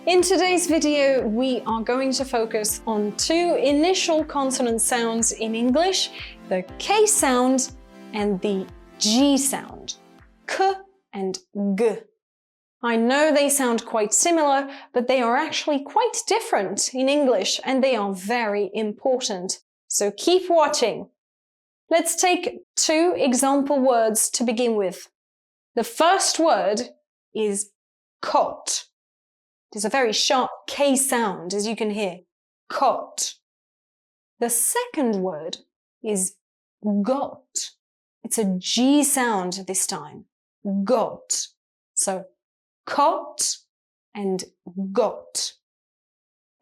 In today's video, we are going to focus on two initial consonant sounds in English, the K sound and the G sound, K and G. I know they sound quite similar, but they are actually quite different in English and they are very important. So keep watching. Let's take two example words to begin with. The first word is cot. It is a very sharp K sound, as you can hear. Cot. The second word is got. It's a G sound this time. Got. So cot and got.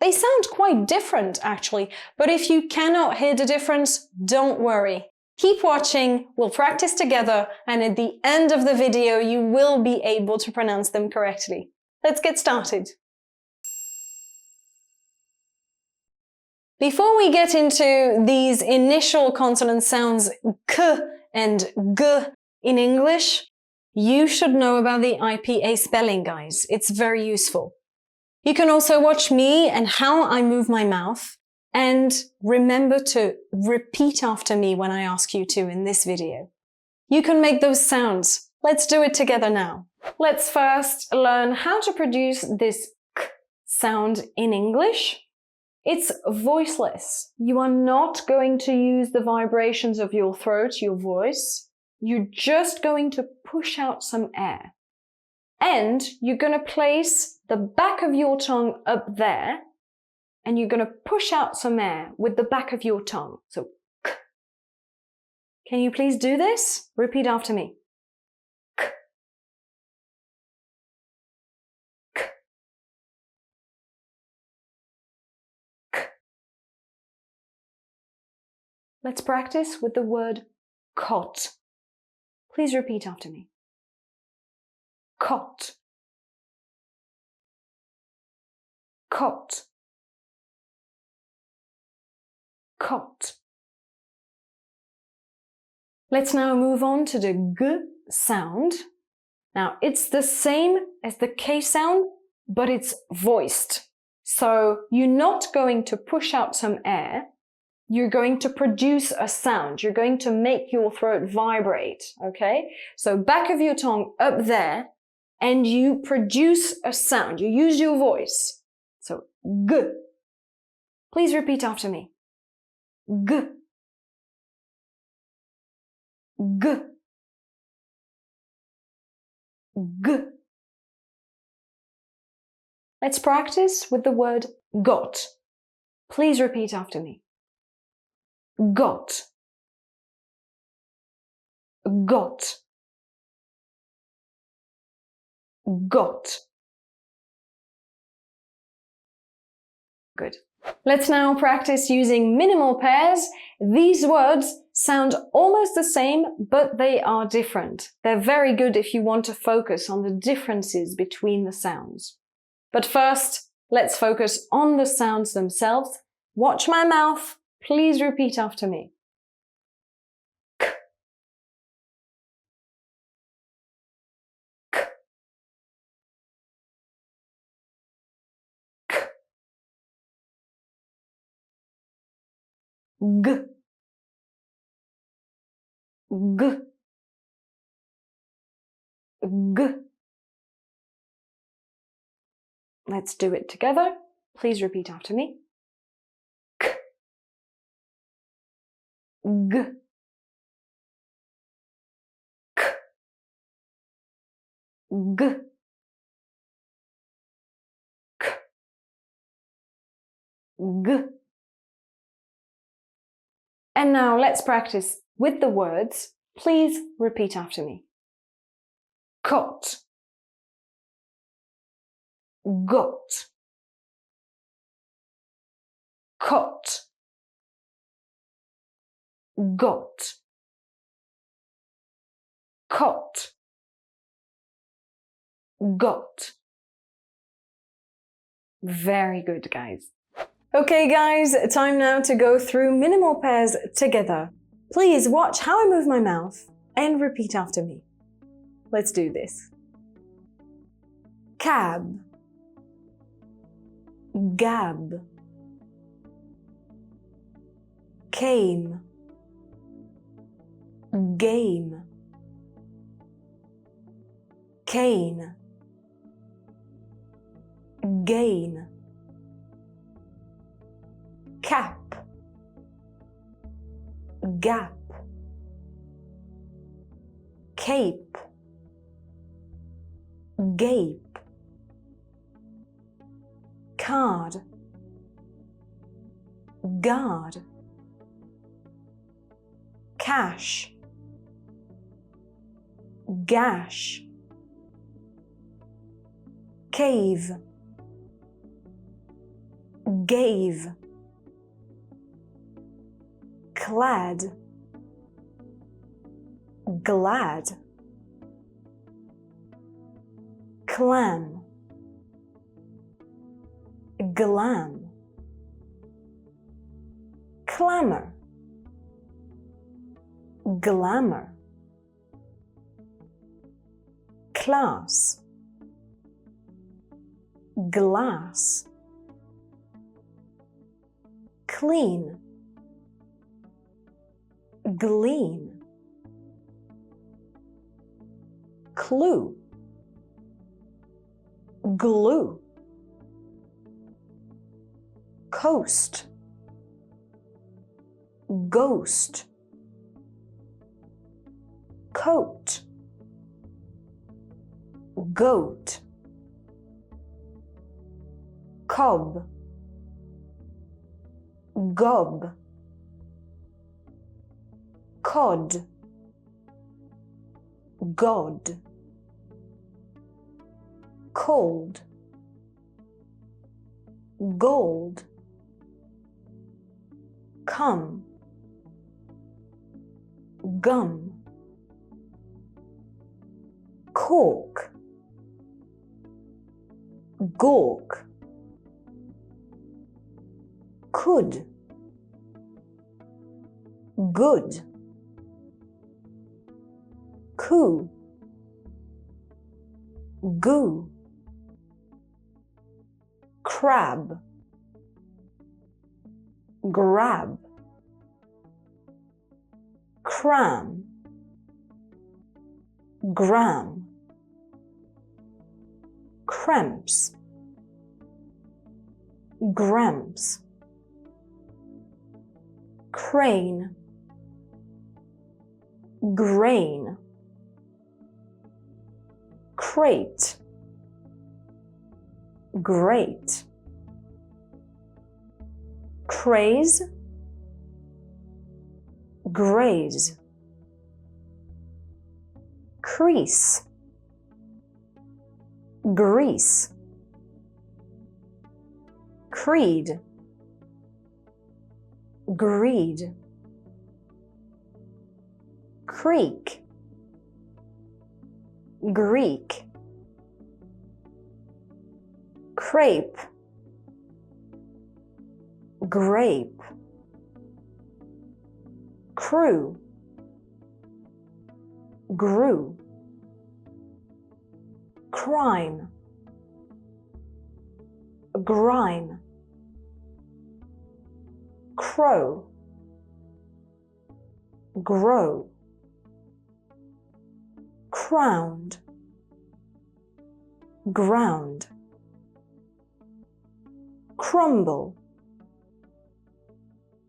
They sound quite different actually, but if you cannot hear the difference, don't worry. Keep watching, we'll practice together, and at the end of the video you will be able to pronounce them correctly. Let's get started. Before we get into these initial consonant sounds K and G in English, you should know about the IPA spelling, guys. It's very useful. You can also watch me and how I move my mouth, and remember to repeat after me when I ask you to in this video. You can make those sounds. Let's do it together now. Let's first learn how to produce this K sound in English. It's voiceless. You are not going to use the vibrations of your throat, your voice. You're just going to push out some air. And you're going to place the back of your tongue up there, and you're going to push out some air with the back of your tongue. So, K. Can you please do this? Repeat after me. K. K. K. Let's practice with the word cot. Please repeat after me. Cot. Cot. Cot. Let's now move on to the G sound. Now, it's the same as the K sound, but it's voiced. So you're not going to push out some air. You're going to produce a sound. You're going to make your throat vibrate, okay? So back of your tongue up there, and you produce a sound. You use your voice. So, G. Please repeat after me. G. G. G. Let's practice with the word got. Please repeat after me. Got. Got. Got. Good. Let's now practice using minimal pairs. These words sound almost the same, but they are different. They're very good if you want to focus on the differences between the sounds. But first, let's focus on the sounds themselves. Watch my mouth. Please repeat after me. K. K. K. G. G. G. Let's do it together. Please repeat after me. K. G. K. G. K. G. And now let's practice with the words. Please repeat after me. Cot. Got. Cot. Got. Cot. Got. Very good, guys. Okay, guys, time now to go through minimal pairs together. Please watch how I move my mouth and repeat after me. Let's do this. Cab. gab, came, game, cane, gain, cap, gap, cape, gape, card, guard, cash, gash, cave, gave, clad, glad, clam, glam, clamor, glamour, class, glass, clean, glean, clue, glue, coast, ghost, coat, goat, cob, gob, cod, god, cold, gold, come, gum, cork, gawk, could, good, coo, goo, crab, grab, cram, gram, cramps, gramps, crane, grain, crate, great, craze, graze, crease, grease, creed, greed, creek, Greek, crepe, grape, crew, grew, crime, grime, crow, grow, crowned, ground, crumble,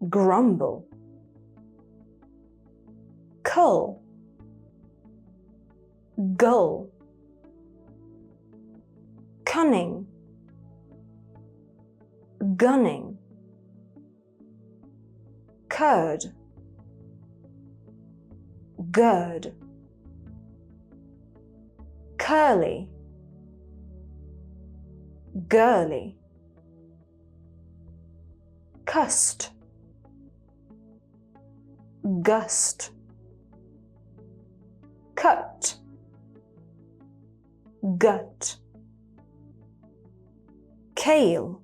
grumble, cull, gull, cunning, gunning, curd, gird, curly, girly, cust, gust, cut, gut, kale,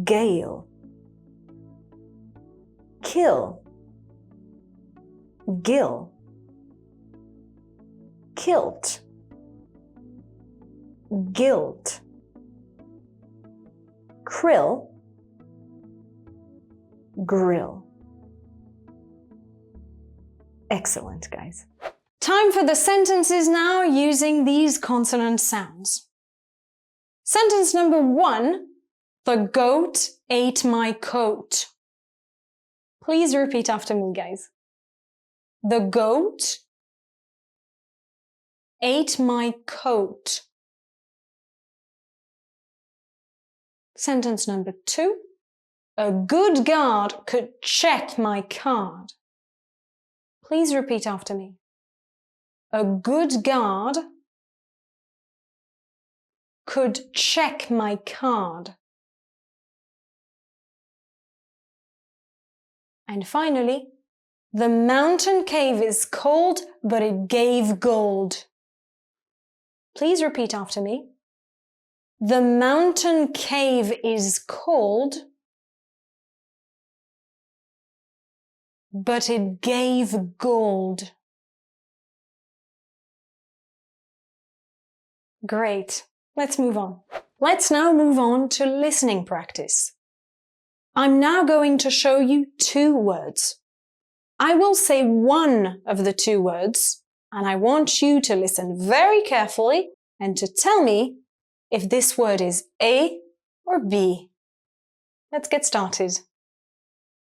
gale, kill, gill, kilt, guilt, krill, grill. Excellent, guys. Time for the sentences now using these consonant sounds. Sentence number 1, the goat ate my coat. Please repeat after me, guys. The goat ate my coat. Sentence number 2, a good guard could check my card. Please repeat after me. A good guard could check my card. And finally, the mountain cave is cold, but it gave gold. Please repeat after me. The mountain cave is cold, but it gave gold. Great. Let's move on. Let's now move on to listening practice. I'm now going to show you 2 words. I will say one of the 2 words, and I want you to listen very carefully and to tell me if this word is A or B. Let's get started.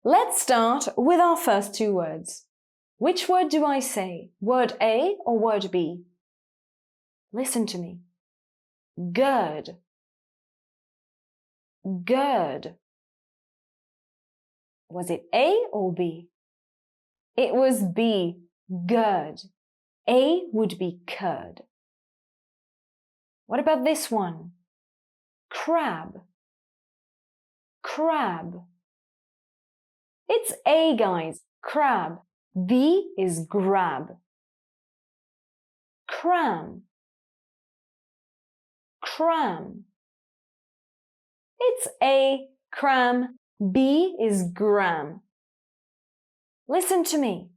Let's start with our first 2 words. Which word do I say? Word A or word B? Listen to me. Gird. Gird. Was it A or B? It was B, gird. A would be curd. What about this one? Crab. Crab. It's A, guys, crab. B is grab. Cram. Cram. It's A, cram. B is gram. Listen to me.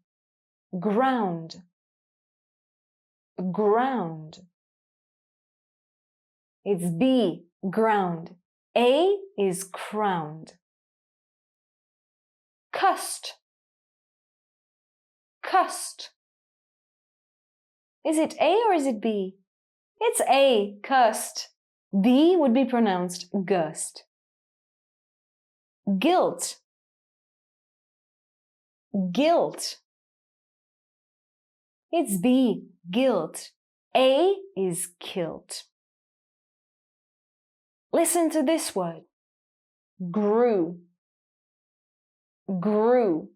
Ground. Ground. It's B, ground. A is crowned. Cust. Cust. Is it A or is it B? It's A, cust. B would be pronounced gust. Guilt. Guilt. It's B, guilt. A is kilt. Listen to this word. Grew. Grew.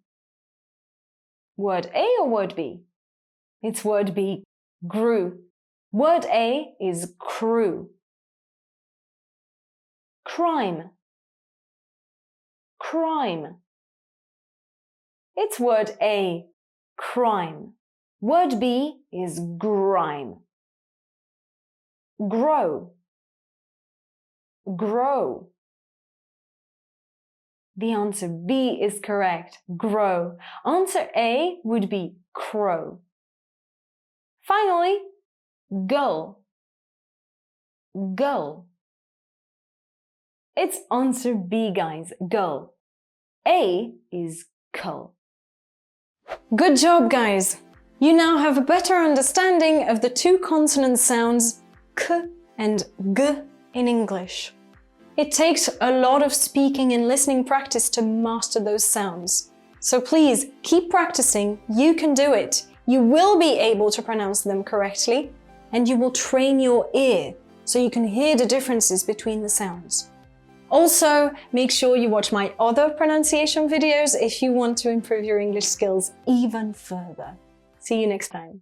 Word A or word B? It's word B, grew. Word A is crew. Crime. Crime. It's word A, crime. Word B is grime. Grow. Grow. The answer B is correct, grow. Answer A would be crow. Finally, gull. Gull. It's answer B, guys, gull. A is cull. Good job, guys! You now have a better understanding of the 2 consonant sounds k and g in English. It takes a lot of speaking and listening practice to master those sounds. So please keep practicing, you can do it. You will be able to pronounce them correctly, and you will train your ear so you can hear the differences between the sounds. Also, make sure you watch my other pronunciation videos if you want to improve your English skills even further. See you next time.